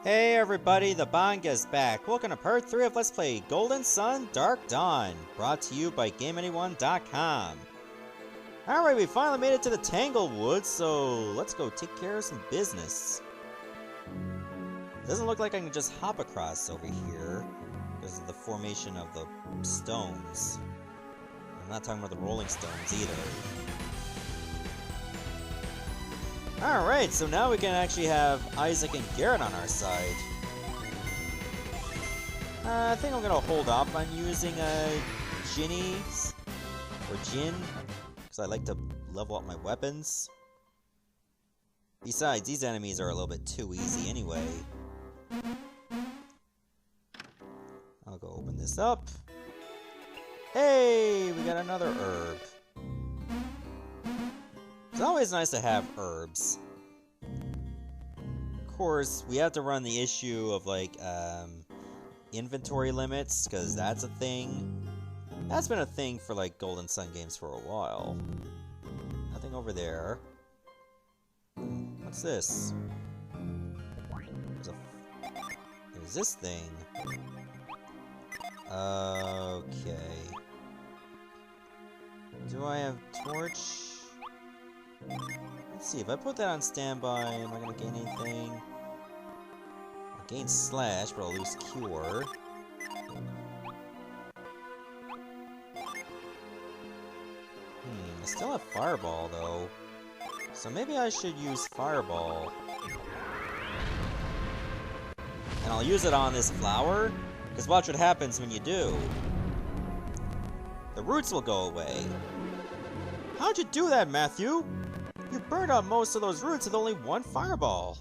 Hey everybody, the Banga's back. Welcome to part 3 of Let's Play Golden Sun Dark Dawn, brought to you by GameAnyone.com. Alright, we finally made it to the Tanglewood, so let's go take care of some business. Doesn't look like I can just hop across over here because of the formation of the stones. I'm not talking about the rolling stones either. Alright, so now we can actually have Isaac and Garrett on our side. I think I'm gonna hold off on using Ginnies, or Jin, because I like to level up my weapons. Besides, these enemies are a little bit too easy anyway. I'll go open this up. Hey, we got another herb. It's always nice to have herbs. Of course, we have to run the issue of, like, inventory limits, because that's a thing. That's been a thing for, like, Golden Sun games for a while. Nothing over there. What's this? There's this thing. Okay. Do I have torch? Let's see, if I put that on standby, am I gonna gain anything? I'll gain slash, but I'll lose cure. I still have fireball, though. So maybe I should use fireball. And I'll use it on this flower, because watch what happens when you do. The roots will go away. How'd you do that, Matthew? You burned up most of those roots with only one fireball.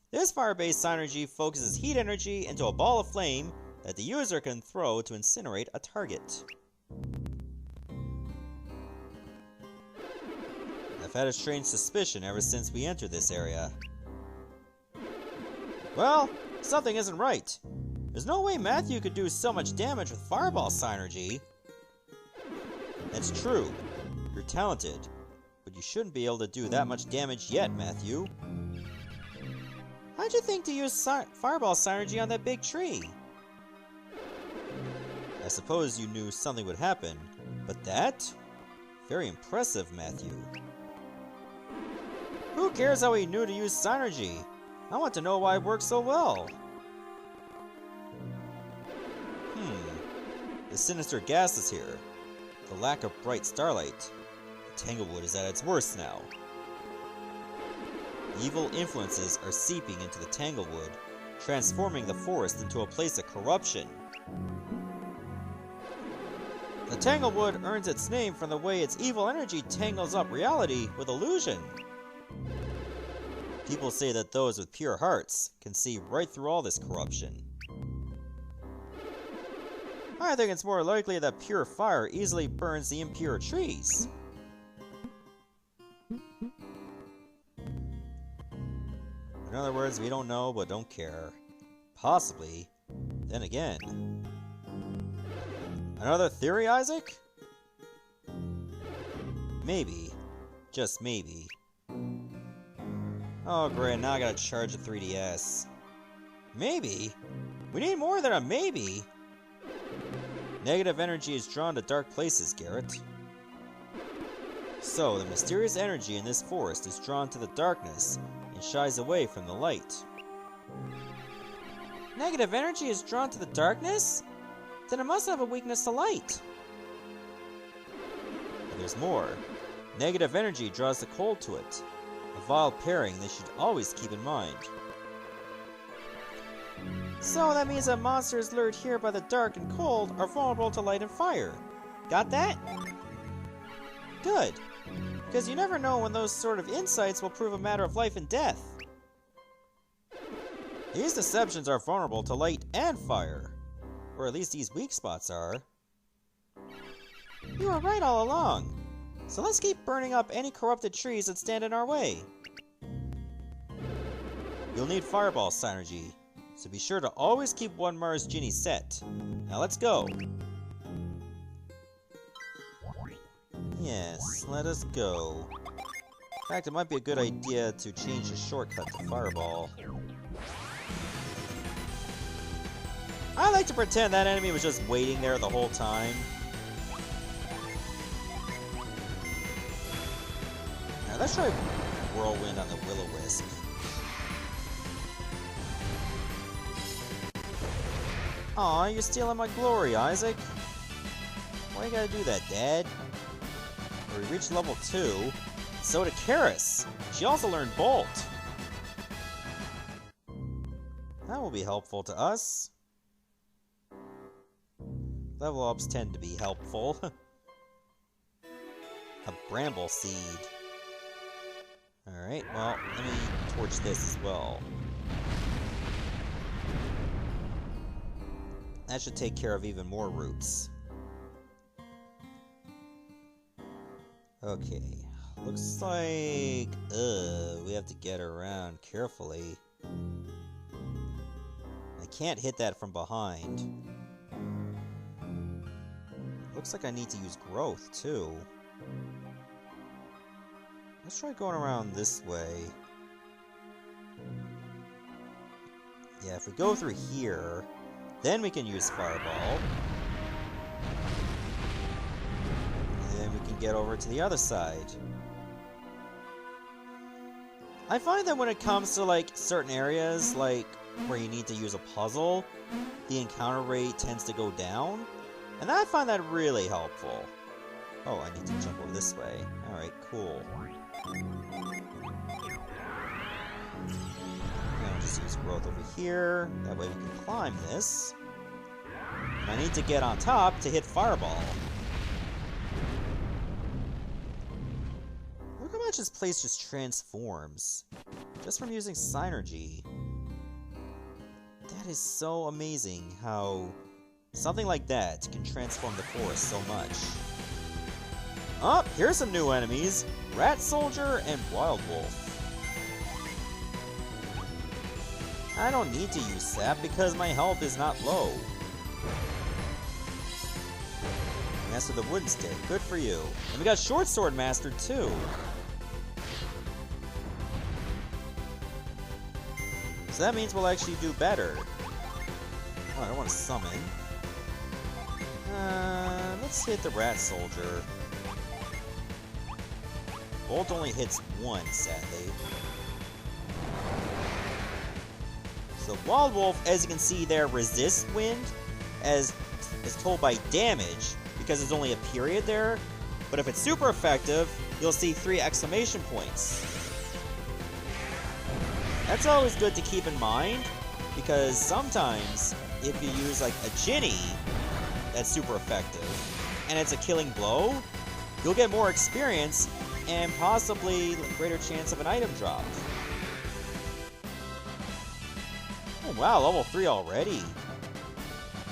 This fire-based Psynergy focuses heat energy into a ball of flame that the user can throw to incinerate a target. I've had a strange suspicion ever since we entered this area. Well, something isn't right. There's no way Matthew could do so much damage with fireball Psynergy. That's true. You're talented, but you shouldn't be able to do that much damage yet, Matthew. How'd you think to use fireball Psynergy on that big tree? I suppose you knew something would happen, but that? Very impressive, Matthew. Who cares how he knew to use Psynergy? I want to know why it works so well. The sinister gas is here. The lack of bright starlight. Tanglewood is at its worst now. Evil influences are seeping into the Tanglewood, transforming the forest into a place of corruption. The Tanglewood earns its name from the way its evil energy tangles up reality with illusion. People say that those with pure hearts can see right through all this corruption. I think it's more likely that pure fire easily burns the impure trees. In other words, we don't know, but don't care. Possibly. Then again. Another theory, Isaac? Maybe. Just maybe. Oh great, now I gotta charge the 3DS. Maybe? We need more than a maybe! Negative energy is drawn to dark places, Garrett. So, the mysterious energy in this forest is drawn to the darkness and shies away from the light. Negative energy is drawn to the darkness? Then it must have a weakness to light. But there's more. Negative energy draws the cold to it. A vile pairing they should always keep in mind. So that means that monsters lured here by the dark and cold are vulnerable to light and fire. Got that? Good. Because you never know when those sort of insights will prove a matter of life and death. These deceptions are vulnerable to light and fire. Or at least these weak spots are. You were right all along. So let's keep burning up any corrupted trees that stand in our way. You'll need fireball Psynergy, so be sure to always keep one Mars Ginny set. Now let's go. Yes, let us go. fact, it might be a good idea to change the shortcut to Fireball. I like to pretend that enemy was just waiting there the whole time. Now let's try Whirlwind on the Will-O-Wisp. Aw, you're stealing my glory, Isaac. Why you gotta do that, Dad? We reached level 2. So did Karis. She also learned Bolt. That will be helpful to us. Level ups tend to be helpful. A Bramble Seed. Alright, well, let me torch this as well. That should take care of even more roots. Okay. Looks like... we have to get around carefully. I can't hit that from behind. Looks like I need to use growth, too. Let's try going around this way. Yeah, if we go through here, then we can use Fireball. And then we can get over to the other side. I find that when it comes to, like, certain areas, like, where you need to use a puzzle, the encounter rate tends to go down. And I find that really helpful. Oh, I need to jump over this way. Alright, cool. Now just use growth over here. That way we can climb this. And I need to get on top to hit Fireball. Look how much this place just transforms. Just from using Psynergy. That is so amazing how something like that can transform the forest so much. Oh, here's some new enemies. Rat Soldier and Wild Wolf. I don't need to use sap because my health is not low. Master the Wooden Stick, good for you. And we got Short Sword mastered too. So that means we'll actually do better. Oh, I don't want to summon. Let's hit the Rat Soldier. Bolt only hits one, sadly. So Wild Wolf, as you can see there, resists wind, as is told by damage, because there's only a period there. But if it's super effective, you'll see 3 exclamation points. That's always good to keep in mind, because sometimes if you use like a Ginny that's super effective, and it's a killing blow, you'll get more experience and possibly a greater chance of an item drop. Oh wow, level 3 already.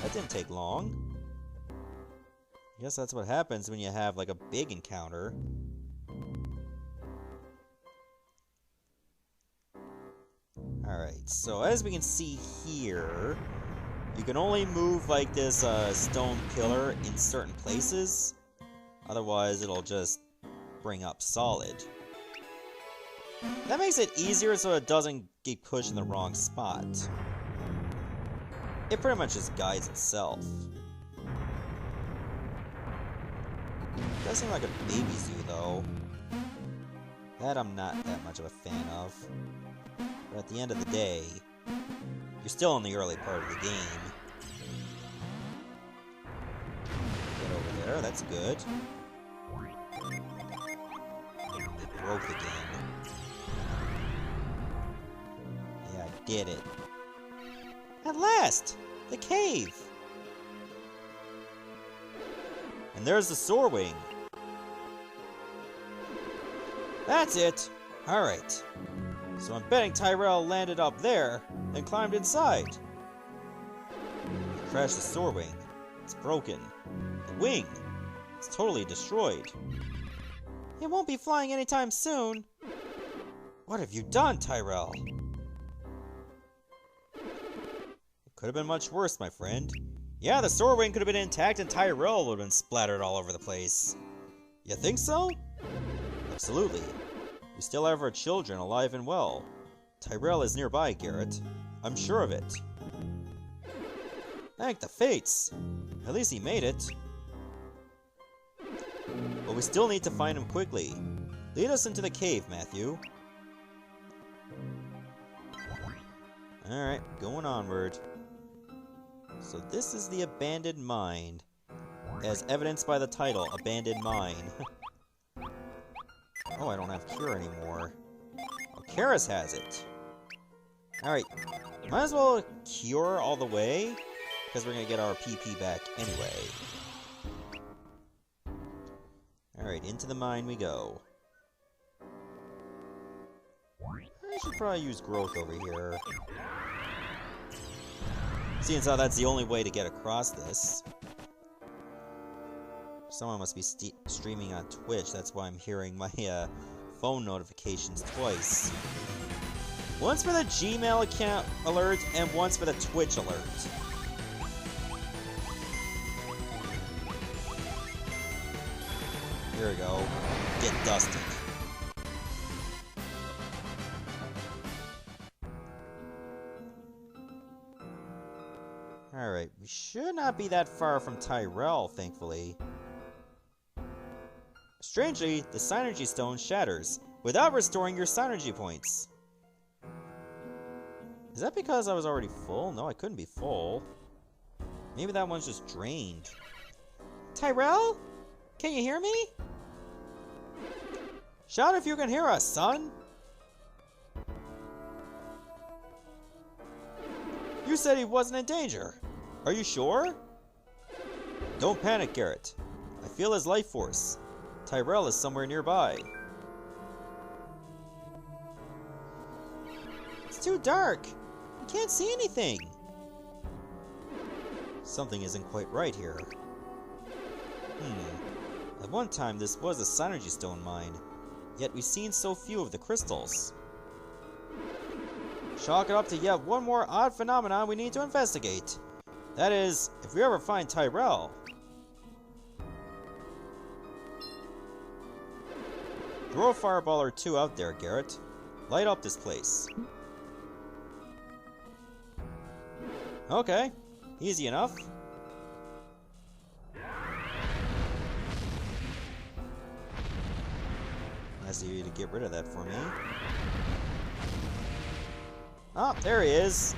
That didn't take long. I guess that's what happens when you have like a big encounter. Alright, so as we can see here, you can only move like this stone pillar in certain places. Otherwise, it'll just bring up solid. That makes it easier so it doesn't get pushed in the wrong spot. It pretty much just guides itself. It does seem like a baby zoo, though. That I'm not that much of a fan of. But at the end of the day, you're still in the early part of the game. Get over there, that's good. It broke again. Yeah, I did it. At last! The cave! And there's the Soarwing. That's it! Alright. So I'm betting Tyrell landed up there, then climbed inside. He crashed the Soarwing. It's broken. The wing. It's totally destroyed. It won't be flying anytime soon. What have you done, Tyrell? It could have been much worse, my friend. Yeah, the Soarwing could have been intact and Tyrell would have been splattered all over the place. You think so? Absolutely. We still have our children alive and well. Tyrell is nearby, Garrett. I'm sure of it. Thank the fates! At least he made it. But we still need to find him quickly. Lead us into the cave, Matthew. Alright, going onward. So this is the abandoned mine. As evidenced by the title, Abandoned Mine. Oh, I don't have Cure anymore. Oh, Karis has it. Alright, might as well Cure all the way, because we're going to get our PP back anyway. Alright, into the mine we go. I should probably use Growth over here. Seeing as how that's the only way to get across this. Someone must be streaming on Twitch, that's why I'm hearing my phone notifications twice. Once for the Gmail account alert, and once for the Twitch alert. Here we go. Get dusted. Alright, we should not be that far from Tyrell, thankfully. Strangely, the Psynergy Stone shatters, without restoring your Psynergy points. Is that because I was already full? No, I couldn't be full. Maybe that one's just drained. Tyrell? Can you hear me? Shout if you can hear us, son! You said he wasn't in danger. Are you sure? Don't panic, Garrett. I feel his life force. Tyrell is somewhere nearby. It's too dark. I can't see anything. Something isn't quite right here. At one time, this was a Psynergy Stone mine, yet we've seen so few of the crystals. Chalk it up to yet one more odd phenomenon we need to investigate. That is, if we ever find Tyrell. Throw a fireball or two out there, Garrett. Light up this place. Okay, easy enough. Nice of you to get rid of that for me. Oh, there he is.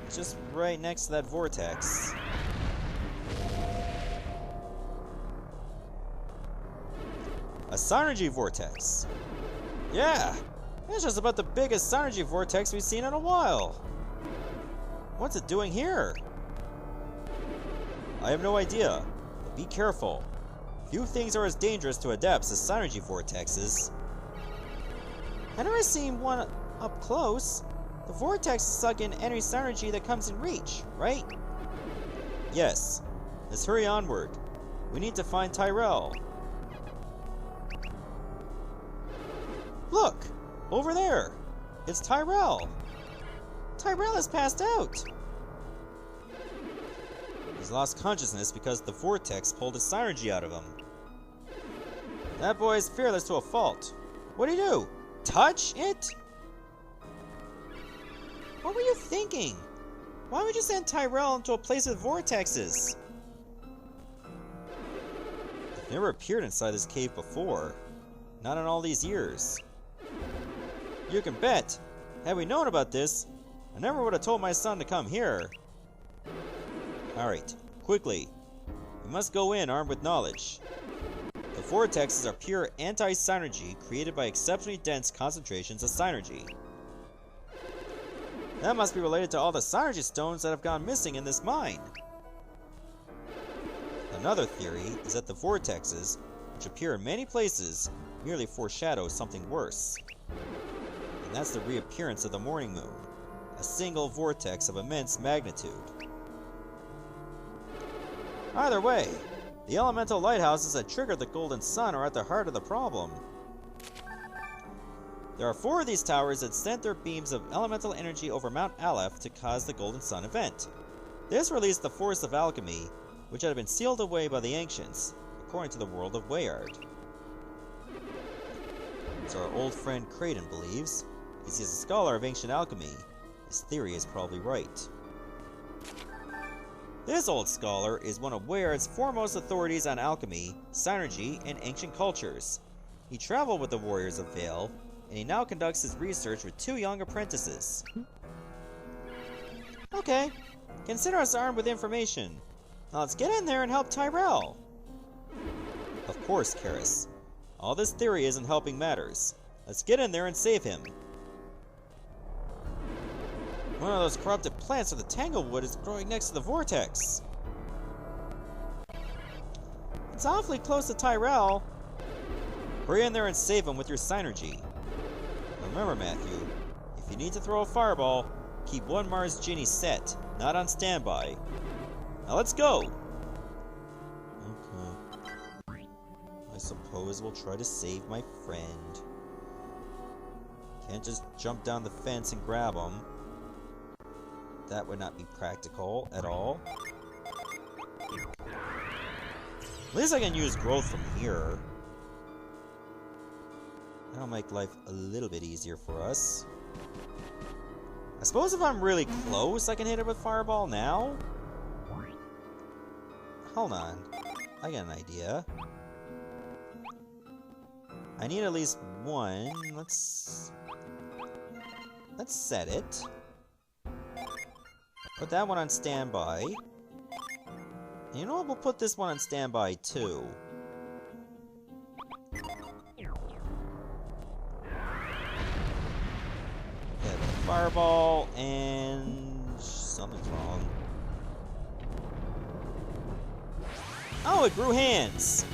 Just right next to that vortex. A Psynergy Vortex. Yeah, it's just about the biggest Psynergy Vortex we've seen in a while. What's it doing here? I have no idea, but be careful. Few things are as dangerous to adepts as Psynergy Vortexes. I've never seen one up close. The vortex is suck in any Psynergy that comes in reach, right? Yes. Let's hurry onward. We need to find Tyrell. Look! Over there! It's Tyrell! Tyrell has passed out! He's lost consciousness because the vortex pulled his Psynergy out of him. That boy is fearless to a fault. What'd he do? Touch it? What were you thinking? Why would you send Tyrell into a place with vortexes? I've never appeared inside this cave before. Not in all these years. You can bet. Had we known about this, I never would have told my son to come here. Alright, quickly. We must go in armed with knowledge. The vortexes are pure anti-Psynergy created by exceptionally dense concentrations of Psynergy. That must be related to all the Psynergy stones that have gone missing in this mine. Another theory is that the vortexes, which appear in many places, merely foreshadow something worse. And that's the reappearance of the morning moon, a single vortex of immense magnitude. Either way, the elemental lighthouses that triggered the Golden Sun are at the heart of the problem. There are 4 of these towers that sent their beams of elemental energy over Mount Aleph to cause the Golden Sun event. This released the force of alchemy, which had been sealed away by the ancients, according to the world of Wayard. So our old friend Kraden believes. He's a scholar of ancient alchemy. His theory is probably right. This old scholar is one of Waird's foremost authorities on alchemy, Psynergy, and ancient cultures. He traveled with the warriors of Vale, and he now conducts his research with 2 young apprentices. Okay, consider us armed with information. Now let's get in there and help Tyrell. Of course, Karis. All this theory isn't helping matters. Let's get in there and save him. One of those corrupted plants of the Tanglewood is growing next to the Vortex. It's awfully close to Tyrell. Hurry in there and save him with your Psynergy. Remember, Matthew, if you need to throw a fireball, keep one Mars Genie set, not on standby. Now let's go! Okay. I suppose we'll try to save my friend. Can't just jump down the fence and grab him. That would not be practical at all. At least I can use growth from here. That'll make life a little bit easier for us. I suppose if I'm really close, I can hit it with Fireball now? Hold on. I got an idea. I need at least one. Let's set it. Put that one on standby. And you know what? We'll put this one on standby too. Yeah, fireball and something's wrong. Oh, it grew hands.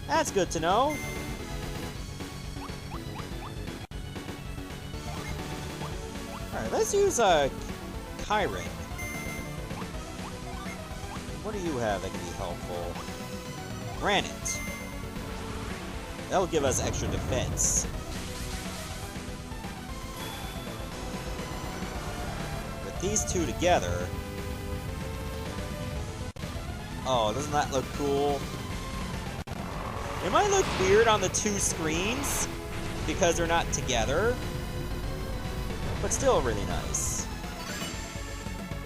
That's good to know. Alright, let's use Kyron. What do you have that can be helpful? Granite. That'll give us extra defense. With these two together... Oh, doesn't that look cool? It might look weird on the 2 screens because they're not together, but still really nice.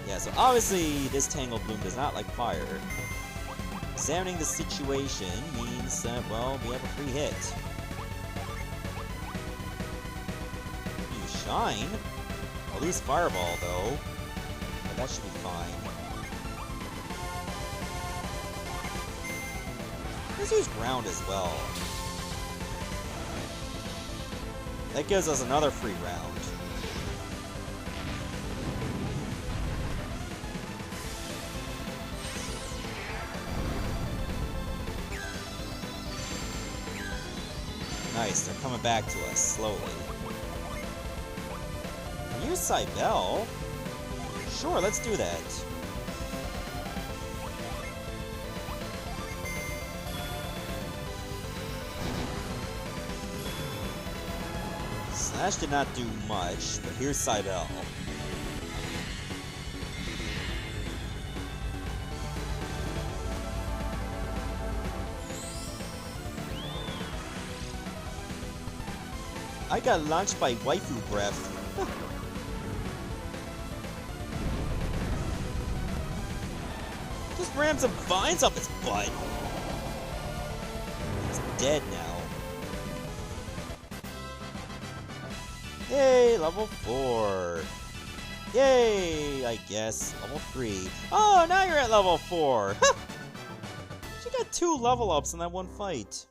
Yeah, so obviously this Tangled Bloom does not like fire. Examining the situation means that, well, we have a free hit. Use Shine. I'll lose Fireball, though. But that should be fine. Let's use Ground as well. That gives us another free round. Nice, they're coming back to us, slowly. Use Cybele? Sure, let's do that. Slash did not do much, but here's Cybele. I got launched by waifu breath. Just rammed some vines up his butt. He's dead now. Yay, level 4. Yay, I guess. Level 3. Oh, now you're at level 4. She got 2 level ups in that one fight.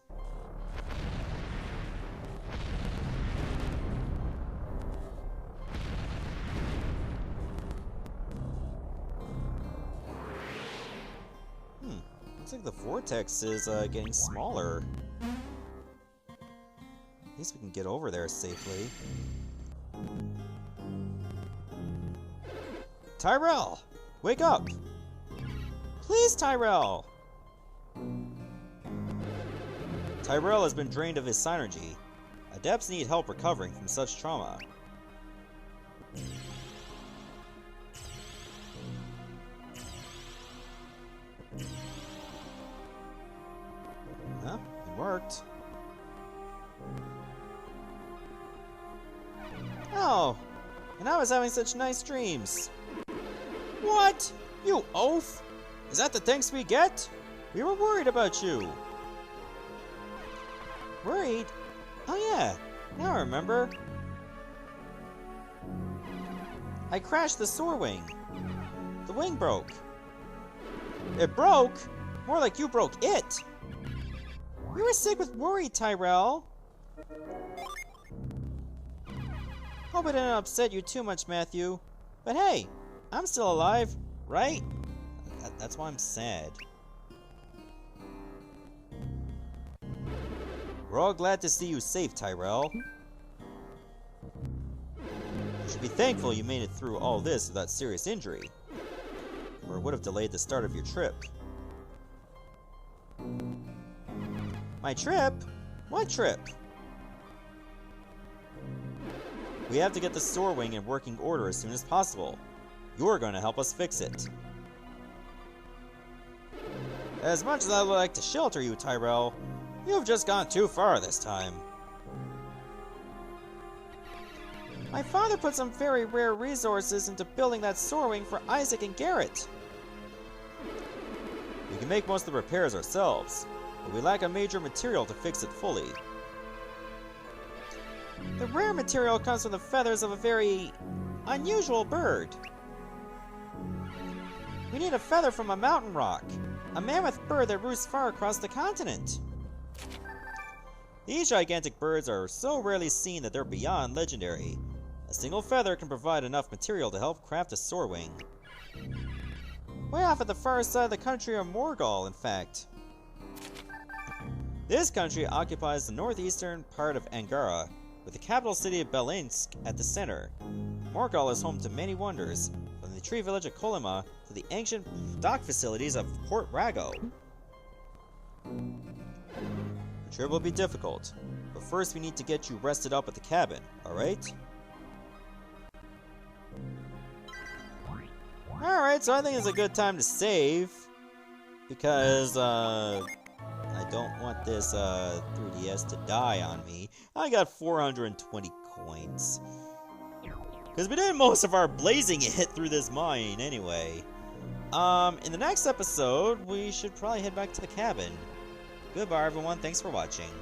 Looks like the vortex is getting smaller. At least we can get over there safely. Tyrell! Wake up! Please, Tyrell! Tyrell has been drained of his Psynergy. Adepts need help recovering from such trauma. Huh? It worked. was having such nice dreams. What? You oaf? Is that the thanks we get? We were worried about you. Worried? Oh yeah, now I remember. I crashed the Soar Wing. The wing broke. It broke? More like you broke it. You were sick with worry, Tyrell. Hope it didn't upset you too much, Matthew. But hey, I'm still alive, right? That's why I'm sad. We're all glad to see you safe, Tyrell. You should be thankful you made it through all this without serious injury, or it would have delayed the start of your trip. My trip? What trip? We have to get the Soar Wing in working order as soon as possible. You're going to help us fix it. As much as I would like to shelter you, Tyrell, you've just gone too far this time. My father put some very rare resources into building that Soar Wing for Isaac and Garrett. We can make most of the repairs ourselves, but we lack a major material to fix it fully. The rare material comes from the feathers of a very unusual bird. We need a feather from a mountain rock, a mammoth bird that roosts far across the continent. These gigantic birds are so rarely seen that they're beyond legendary. A single feather can provide enough material to help craft a Soar Wing. Way off at the far side of the country of Morgul, in fact. This country occupies the northeastern part of Angara, with the capital city of Belinsk at the center. Morgul is home to many wonders, from the tree village of Kolima to the ancient dock facilities of Port Rago. The trip will be difficult, but first we need to get you rested up at the cabin, alright? Alright, so I think it's a good time to save, because, I don't want this, 3DS to die on me. I got 420 coins. Because we did most of our blazing hit through this mine, anyway. In the next episode, we should probably head back to the cabin. Goodbye, everyone. Thanks for watching.